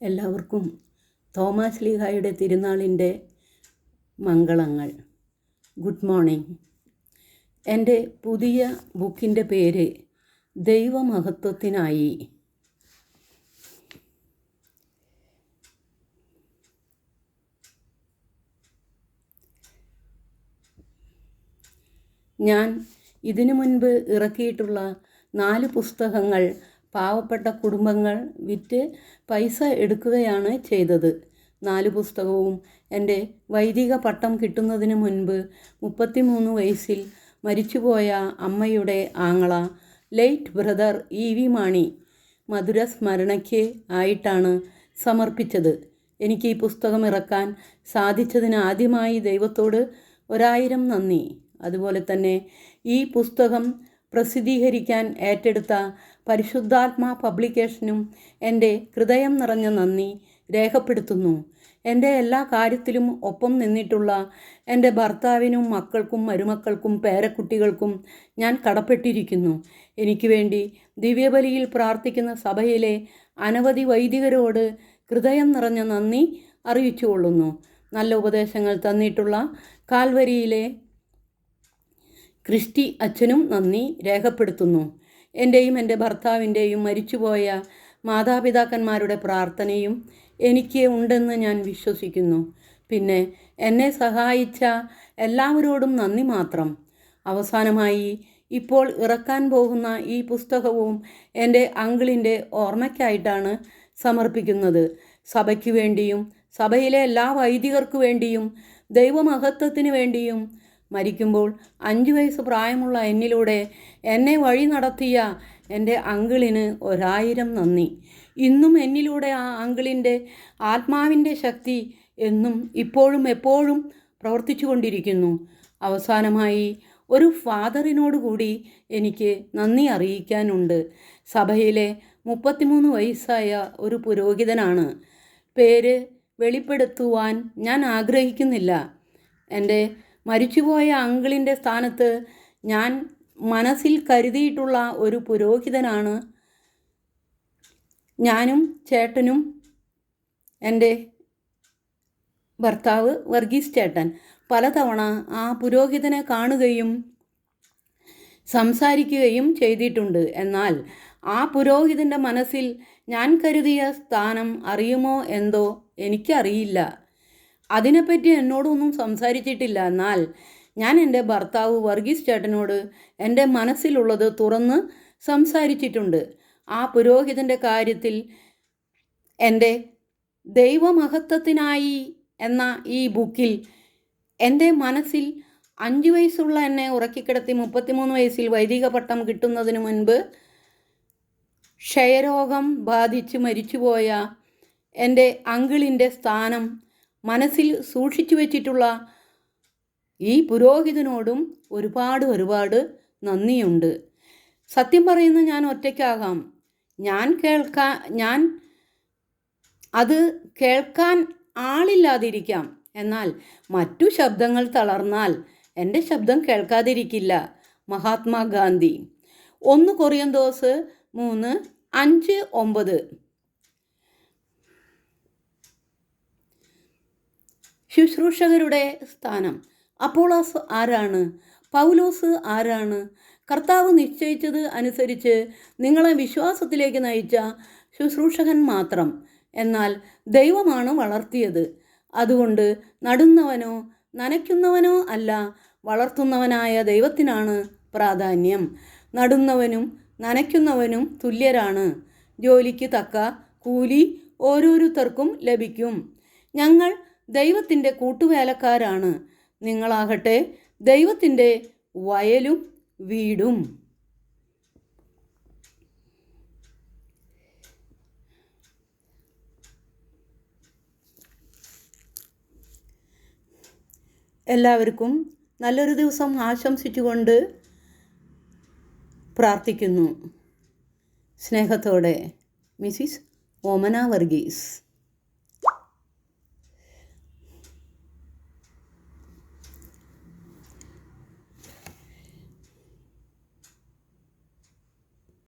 എല്ലാവർക്കും തോമാശ്ലീഹായുടെ തിരുനാളിൻ്റെ മംഗളങ്ങൾ. Good morning. എൻ്റെ പുതിയ ബുക്കിൻ്റെ പേര് ദൈവമഹത്വത്തിനായി. ഞാൻ ഇതിനു മുൻപ് ഇറക്കിയിട്ടുള്ള 4 പുസ്തകങ്ങൾ പാവപ്പെട്ട കുടുംബങ്ങൾ വിറ്റ് പൈസ എടുക്കുകയാണ് ചെയ്തത്. 4 പുസ്തകവും എൻ്റെ വൈദിക പട്ടം കിട്ടുന്നതിന് മുൻപ് 33 വയസ്സിൽ മരിച്ചുപോയ അമ്മയുടെ ആങ്ങള ലേറ്റ് ബ്രദർ EV മാണി മധുര സ്മരണയ്ക്ക് ആയിട്ടാണ് സമർപ്പിച്ചത്. എനിക്ക് ഈ പുസ്തകം ഇറക്കാൻ സാധിച്ചതിന് ആദ്യമായി ദൈവത്തോട് 1000 നന്ദി. അതുപോലെ തന്നെ ഈ പുസ്തകം പ്രസിദ്ധീകരിക്കാൻ ഏറ്റെടുത്ത പരിശുദ്ധാത്മാ പബ്ലിക്കേഷനും എൻ്റെ ഹൃദയം നിറഞ്ഞ നന്ദി രേഖപ്പെടുത്തുന്നു. എൻ്റെ എല്ലാ കാര്യത്തിലും ഒപ്പം നിന്നിട്ടുള്ള എൻ്റെ ഭർത്താവിനും മക്കൾക്കും മരുമക്കൾക്കും പേരക്കുട്ടികൾക്കും ഞാൻ കടപ്പെട്ടിരിക്കുന്നു. എനിക്ക് വേണ്ടി ദിവ്യബലിയിൽ പ്രാർത്ഥിക്കുന്ന സഭയിലെ അനവധി വൈദികരോട് ഹൃദയം നിറഞ്ഞ നന്ദി അറിയിച്ചുകൊള്ളുന്നു. നല്ല ഉപദേശങ്ങൾ തന്നിട്ടുള്ള കാൽവരിയിലെ ക്രിസ്റ്റി അച്ഛനും നന്ദി രേഖപ്പെടുത്തുന്നു. എൻ്റെയും എൻ്റെ ഭർത്താവിൻ്റെയും മരിച്ചുപോയ മാതാപിതാക്കന്മാരുടെ പ്രാർത്ഥനയും എനിക്ക് ഉണ്ടെന്ന് ഞാൻ വിശ്വസിക്കുന്നു. പിന്നെ എന്നെ സഹായിച്ച എല്ലാവരോടും നന്ദി മാത്രം. അവസാനമായി ഇപ്പോൾ ഇറക്കാൻ പോകുന്ന ഈ പുസ്തകവും എൻ്റെ അങ്കിളിൻ്റെ ഓർമ്മയ്ക്കായിട്ടാണ് സമർപ്പിക്കുന്നത്. സഭയ്ക്ക് വേണ്ടിയും സഭയിലെ എല്ലാ വൈദികർക്ക് വേണ്ടിയും ദൈവമഹത്വത്തിന് വേണ്ടിയും മരിക്കുമ്പോൾ 5 വയസ്സ് പ്രായമുള്ള എന്നിലൂടെ എന്നെ വഴി നടത്തിയ എൻ്റെ അങ്കിളിന് 1000 നന്ദി. ഇന്നും എന്നിലൂടെ ആ അങ്കിളിൻ്റെ ആത്മാവിൻ്റെ ശക്തി എന്നും ഇപ്പോഴും എപ്പോഴും പ്രവർത്തിച്ചു കൊണ്ടിരിക്കുന്നു. അവസാനമായി ഒരു ഫാദറിനോട് കൂടി എനിക്ക് നന്ദി അറിയിക്കാനുണ്ട്. സഭയിലെ 33 വയസ്സായ ഒരു പുരോഹിതനാണ്. പേര് വെളിപ്പെടുത്തുവാൻ ഞാൻ ആഗ്രഹിക്കുന്നില്ല. എൻ്റെ മരിച്ചുപോയ അങ്കിളിൻ്റെ സ്ഥാനത്ത് ഞാൻ മനസ്സിൽ കരുതിയിട്ടുള്ള ഒരു പുരോഹിതനാണ്. ഞാനും ചേട്ടനും എൻ്റെ ഭർത്താവ് വർഗീസ് ചേട്ടൻ പലതവണ ആ പുരോഹിതനെ കാണുകയും സംസാരിക്കുകയും ചെയ്തിട്ടുണ്ട്. എന്നാൽ ആ പുരോഹിതൻ്റെ മനസ്സിൽ ഞാൻ കരുതിയ സ്ഥാനം അറിയുമോ എന്തോ എനിക്കറിയില്ല. അതിനെപ്പറ്റി എന്നോടൊന്നും സംസാരിച്ചിട്ടില്ല. എന്നാൽ ഞാൻ എൻ്റെ ഭർത്താവ് വർഗീസ് ചേട്ടനോട് എൻ്റെ മനസ്സിലുള്ളത് തുറന്ന് സംസാരിച്ചിട്ടുണ്ട്. ആ പുരോഹിതൻ്റെ കാര്യത്തിൽ എൻ്റെ ദൈവമഹത്വത്തിനായി എന്ന ഈ ബുക്കിൽ എൻ്റെ മനസ്സിൽ 5 വയസ്സുള്ള എന്നെ ഉറക്കിക്കിടത്തി 33 വയസ്സിൽ വൈദിക പട്ടം കിട്ടുന്നതിന് മുൻപ് ക്ഷയരോഗം ബാധിച്ച് മരിച്ചുപോയ എൻ്റെ അങ്കിളിൻ്റെ സ്ഥാനം മനസ്സിൽ സൂക്ഷിച്ചു വച്ചിട്ടുള്ള ഈ പുരോഹിതനോടും ഒരുപാട് നന്ദിയുണ്ട്. സത്യം പറയുന്ന ഞാൻ ഒറ്റയ്ക്കാകാം. ഞാൻ അത് കേൾക്കാൻ ആളില്ലാതിരിക്കാം. എന്നാൽ മറ്റു ശബ്ദങ്ങൾ തളർന്നാൽ എൻ്റെ ശബ്ദം കേൾക്കാതിരിക്കില്ല. മഹാത്മാഗാന്ധി 1 കൊറിന്തോസ് 3:5-9. ശുശ്രൂഷകരുടെ സ്ഥാനം. അപ്പോളോസ് ആരാണ്? പൗലോസ് ആരാണ്? കർത്താവ് നിശ്ചയിച്ചത് അനുസരിച്ച് നിങ്ങളെ വിശ്വാസത്തിലേക്ക് നയിച്ച ശുശ്രൂഷകൻ മാത്രം. എന്നാൽ ദൈവമാണ് വളർത്തിയത്. അതുകൊണ്ട് നടുന്നവനോ നനയ്ക്കുന്നവനോ അല്ല, വളർത്തുന്നവനായ ദൈവത്തിനാണ് പ്രാധാന്യം. നടുന്നവനും നനയ്ക്കുന്നവനും തുല്യരാണ്. ജോലിക്ക് തക്ക കൂലി ഓരോരുത്തർക്കും ലഭിക്കും. ഞങ്ങൾ ദൈവത്തിൻ്റെ കൂട്ടുവേലക്കാരാണ്. നിങ്ങളാകട്ടെ ദൈവത്തിൻ്റെ വയലും വീടും. എല്ലാവർക്കും നല്ലൊരു ദിവസം ആശംസിച്ചുകൊണ്ട് പ്രാർത്ഥിക്കുന്നു. സ്നേഹത്തോടെ, മിസ്സിസ് ഓമന വർഗീസ്.